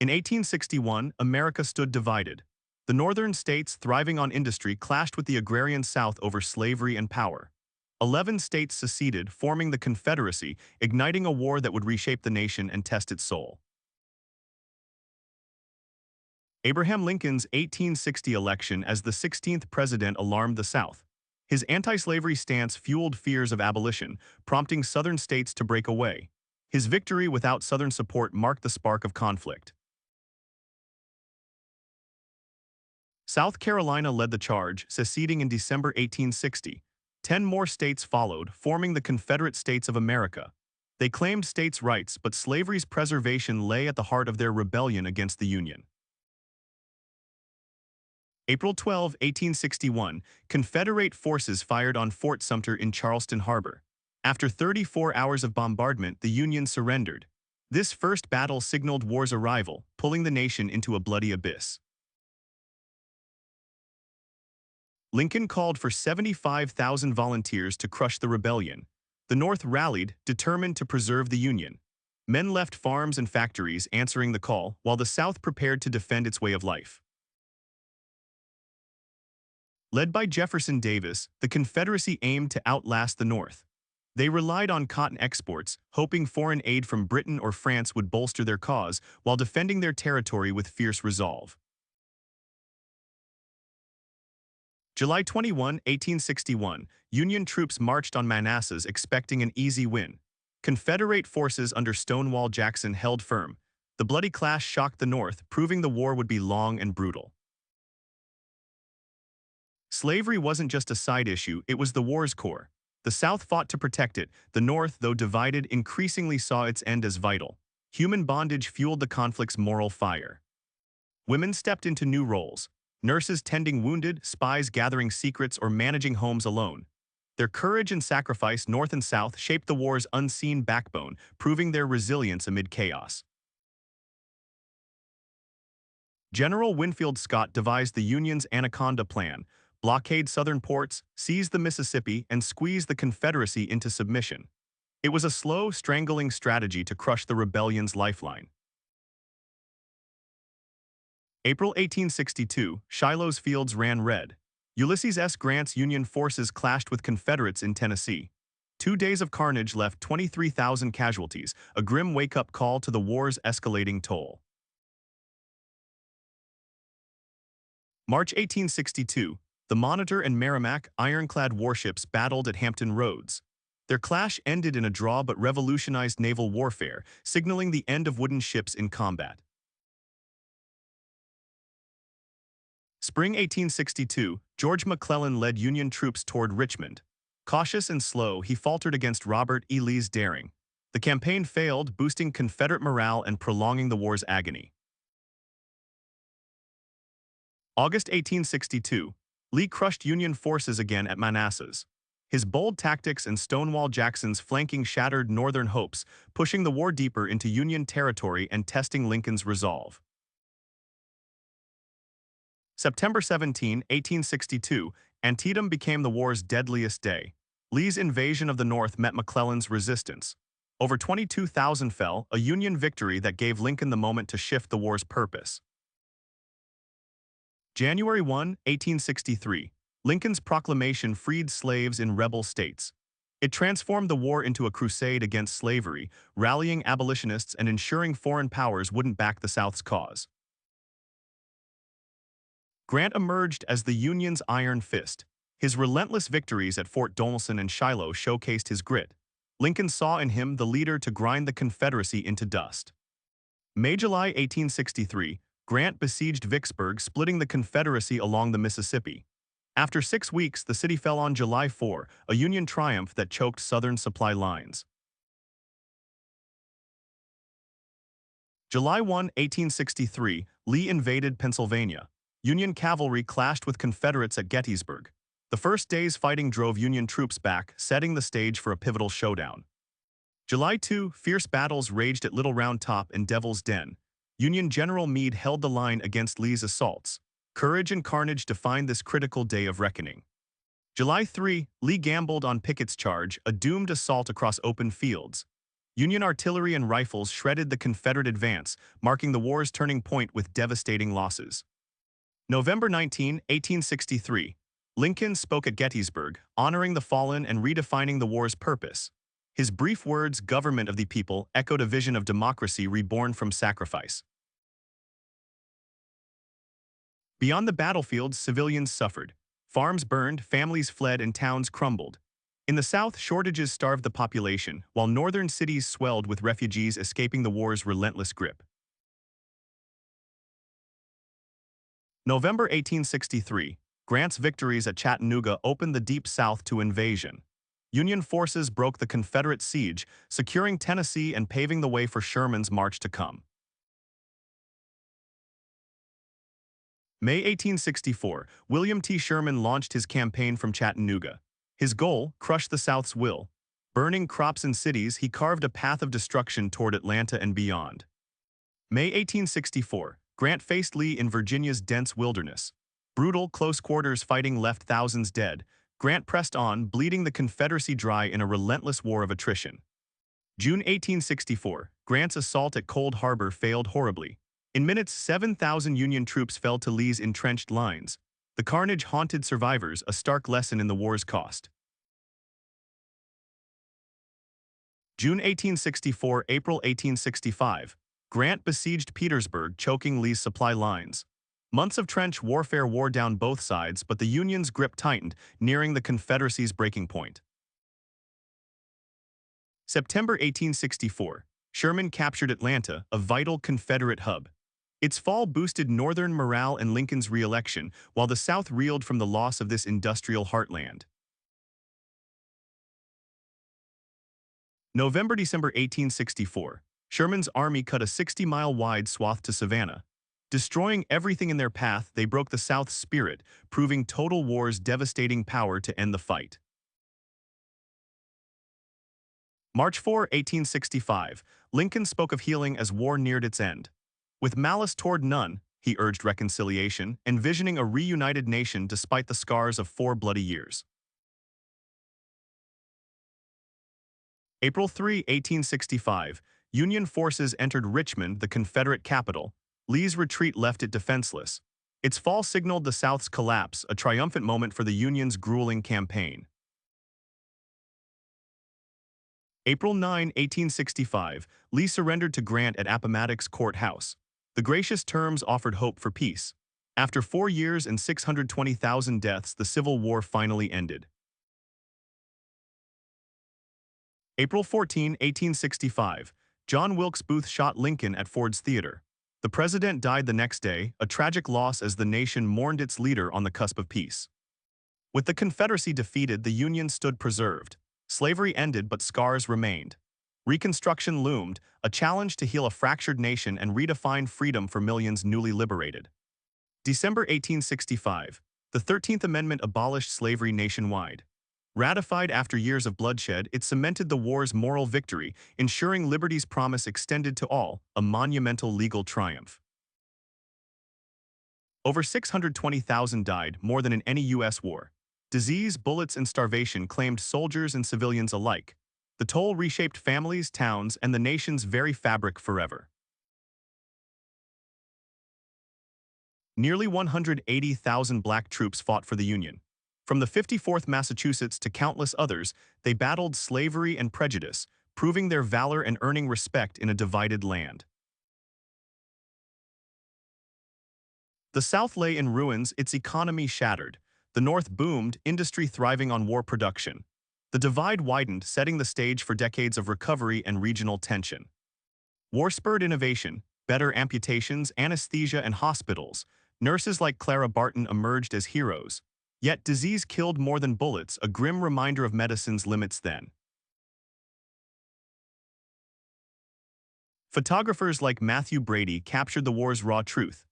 In 1861, America stood divided. The northern states, thriving on industry, clashed with the agrarian South over slavery and power. 11 states seceded, forming the Confederacy, igniting a war that would reshape the nation and test its soul. Abraham Lincoln's 1860 election as the 16th president alarmed the South. His anti-slavery stance fueled fears of abolition, prompting Southern states to break away. His victory without Southern support marked the spark of conflict. South Carolina led the charge, seceding in December 1860. 10 more states followed, forming the Confederate States of America. They claimed states' rights, but slavery's preservation lay at the heart of their rebellion against the Union. April 12, 1861, Confederate forces fired on Fort Sumter in Charleston Harbor. After 34 hours of bombardment, the Union surrendered. This first battle signaled war's arrival, pulling the nation into a bloody abyss. Lincoln called for 75,000 volunteers to crush the rebellion. The North rallied, determined to preserve the Union. Men left farms and factories answering the call, while the South prepared to defend its way of life. Led by Jefferson Davis, the Confederacy aimed to outlast the North. They relied on cotton exports, hoping foreign aid from Britain or France would bolster their cause, while defending their territory with fierce resolve. July 21, 1861, Union troops marched on Manassas expecting an easy win. Confederate forces under Stonewall Jackson held firm. The bloody clash shocked the North, proving the war would be long and brutal. Slavery wasn't just a side issue, it was the war's core. The South fought to protect it. The North, though divided, increasingly saw its end as vital. Human bondage fueled the conflict's moral fire. Women stepped into new roles. Nurses tending wounded, spies gathering secrets, or managing homes alone. Their courage and sacrifice, North and South, shaped the war's unseen backbone, proving their resilience amid chaos. General Winfield Scott devised the Union's Anaconda Plan: blockade southern ports, seize the Mississippi, and squeeze the Confederacy into submission. It was a slow, strangling strategy to crush the rebellion's lifeline. April 1862, Shiloh's fields ran red. Ulysses S. Grant's Union forces clashed with Confederates in Tennessee. 2 days of carnage left 23,000 casualties, a grim wake-up call to the war's escalating toll. March 1862, the Monitor and Merrimac, ironclad warships, battled at Hampton Roads. Their clash ended in a draw but revolutionized naval warfare, signaling the end of wooden ships in combat. Spring 1862, George McClellan led Union troops toward Richmond. Cautious and slow, he faltered against Robert E. Lee's daring. The campaign failed, boosting Confederate morale and prolonging the war's agony. August 1862, Lee crushed Union forces again at Manassas. His bold tactics and Stonewall Jackson's flanking shattered Northern hopes, pushing the war deeper into Union territory and testing Lincoln's resolve. September 17, 1862, Antietam became the war's deadliest day. Lee's invasion of the North met McClellan's resistance. Over 22,000 fell, a Union victory that gave Lincoln the moment to shift the war's purpose. January 1, 1863, Lincoln's proclamation freed slaves in rebel states. It transformed the war into a crusade against slavery, rallying abolitionists and ensuring foreign powers wouldn't back the South's cause. Grant emerged as the Union's iron fist. His relentless victories at Fort Donelson and Shiloh showcased his grit. Lincoln saw in him the leader to grind the Confederacy into dust. May-July 1863, Grant besieged Vicksburg, splitting the Confederacy along the Mississippi. After 6 weeks, the city fell on July 4, a Union triumph that choked Southern supply lines. July 1, 1863, Lee invaded Pennsylvania. Union cavalry clashed with Confederates at Gettysburg. The first day's fighting drove Union troops back, setting the stage for a pivotal showdown. July 2, fierce battles raged at Little Round Top and Devil's Den. Union General Meade held the line against Lee's assaults. Courage and carnage defined this critical day of reckoning. July 3, Lee gambled on Pickett's charge, a doomed assault across open fields. Union artillery and rifles shredded the Confederate advance, marking the war's turning point with devastating losses. November 19, 1863. Lincoln spoke at Gettysburg, honoring the fallen and redefining the war's purpose. His brief words, "Government of the people," echoed a vision of democracy reborn from sacrifice. Beyond the battlefields, civilians suffered. Farms burned, families fled, and towns crumbled. In the South, shortages starved the population, while northern cities swelled with refugees escaping the war's relentless grip. November 1863. Grant's victories at Chattanooga opened the Deep South to invasion. Union forces broke the Confederate siege, securing Tennessee and paving the way for Sherman's march to come. May 1864, William T. Sherman launched his campaign from Chattanooga. His goal, crush the South's will. Burning crops and cities, he carved a path of destruction toward Atlanta and beyond. May 1864, Grant faced Lee in Virginia's dense wilderness. Brutal, close-quarters fighting left thousands dead. Grant pressed on, bleeding the Confederacy dry in a relentless war of attrition. June 1864, Grant's assault at Cold Harbor failed horribly. In minutes, 7,000 Union troops fell to Lee's entrenched lines. The carnage haunted survivors, a stark lesson in the war's cost. June 1864, April 1865. Grant besieged Petersburg, choking Lee's supply lines. Months of trench warfare wore down both sides, but the Union's grip tightened, nearing the Confederacy's breaking point. September 1864. Sherman captured Atlanta, a vital Confederate hub. Its fall boosted Northern morale and Lincoln's re-election, while the South reeled from the loss of this industrial heartland. November-December 1864. Sherman's army cut a 60-mile-wide swath to Savannah. Destroying everything in their path, they broke the South's spirit, proving total war's devastating power to end the fight. March 4, 1865. Lincoln spoke of healing as war neared its end. With malice toward none, he urged reconciliation, envisioning a reunited nation despite the scars of 4 bloody years. April 3, 1865. Union forces entered Richmond, the Confederate capital. Lee's retreat left it defenseless. Its fall signaled the South's collapse, a triumphant moment for the Union's grueling campaign. April 9, 1865. Lee surrendered to Grant at Appomattox Courthouse. The gracious terms offered hope for peace. After 4 years and 620,000 deaths, the Civil War finally ended. April 14, 1865. John Wilkes Booth shot Lincoln at Ford's Theater. The president died the next day, a tragic loss as the nation mourned its leader on the cusp of peace. With the Confederacy defeated, the Union stood preserved. Slavery ended, but scars remained. Reconstruction loomed, a challenge to heal a fractured nation and redefine freedom for millions newly liberated. December 1865. The 13th Amendment abolished slavery nationwide. Ratified after years of bloodshed, it cemented the war's moral victory, ensuring liberty's promise extended to all, a monumental legal triumph. Over 620,000 died, more than in any U.S. war. Disease, bullets, and starvation claimed soldiers and civilians alike. The toll reshaped families, towns, and the nation's very fabric forever. Nearly 180,000 black troops fought for the Union. From the 54th Massachusetts to countless others, they battled slavery and prejudice, proving their valor and earning respect in a divided land. The South lay in ruins, its economy shattered. The North boomed, industry thriving on war production. The divide widened, setting the stage for decades of recovery and regional tension. War spurred innovation, better amputations, anesthesia, and hospitals. Nurses like Clara Barton emerged as heroes. Yet disease killed more than bullets, a grim reminder of medicine's limits then. Photographers like Matthew Brady captured the war's raw truth.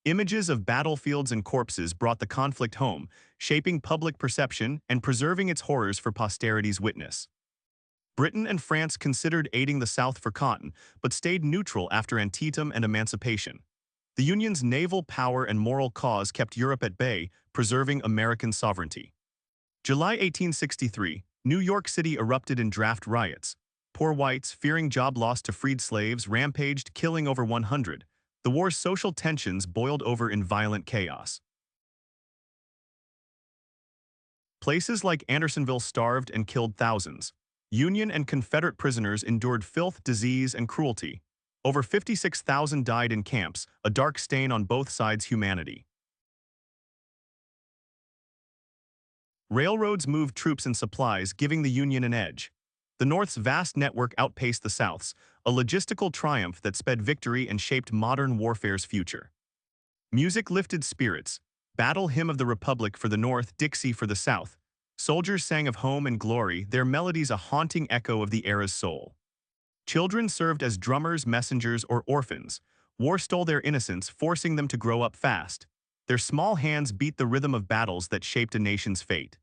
Images of battlefields and corpses brought the conflict home, shaping public perception and preserving its horrors for posterity's witness. Britain and France considered aiding the South for cotton, but stayed neutral after Antietam and emancipation. The Union's naval power and moral cause kept Europe at bay, preserving American sovereignty. July 1863, New York City erupted in draft riots. poor whites, fearing job loss to freed slaves, rampaged, killing over 100. The war's social tensions boiled over in violent chaos. Places like Andersonville starved and killed thousands. Union and Confederate prisoners endured filth, disease, and cruelty. Over 56,000 died in camps, a dark stain on both sides' humanity. Railroads moved troops and supplies, giving the Union an edge. The North's vast network outpaced the South's, a logistical triumph that sped victory and shaped modern warfare's future. Music lifted spirits. Battle Hymn of the Republic for the North, Dixie for the South. Soldiers sang of home and glory, their melodies a haunting echo of the era's soul. Children served as drummers, messengers, or orphans. War stole their innocence, forcing them to grow up fast. Their small hands beat the rhythm of battles that shaped a nation's fate.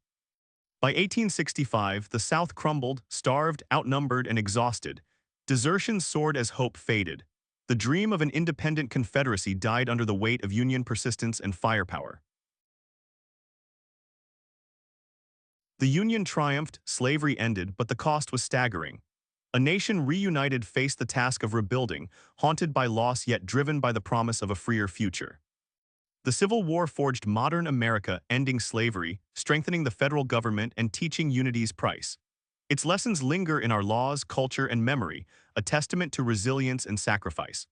By 1865, the South crumbled, starved, outnumbered, and exhausted. Desertion soared as hope faded. The dream of an independent Confederacy died under the weight of Union persistence and firepower. The Union triumphed, slavery ended, but the cost was staggering. A nation reunited faced the task of rebuilding, haunted by loss yet driven by the promise of a freer future. The Civil War forged modern America, ending slavery, strengthening the federal government, and teaching unity's price. Its lessons linger in our laws, culture, and memory, a testament to resilience and sacrifice.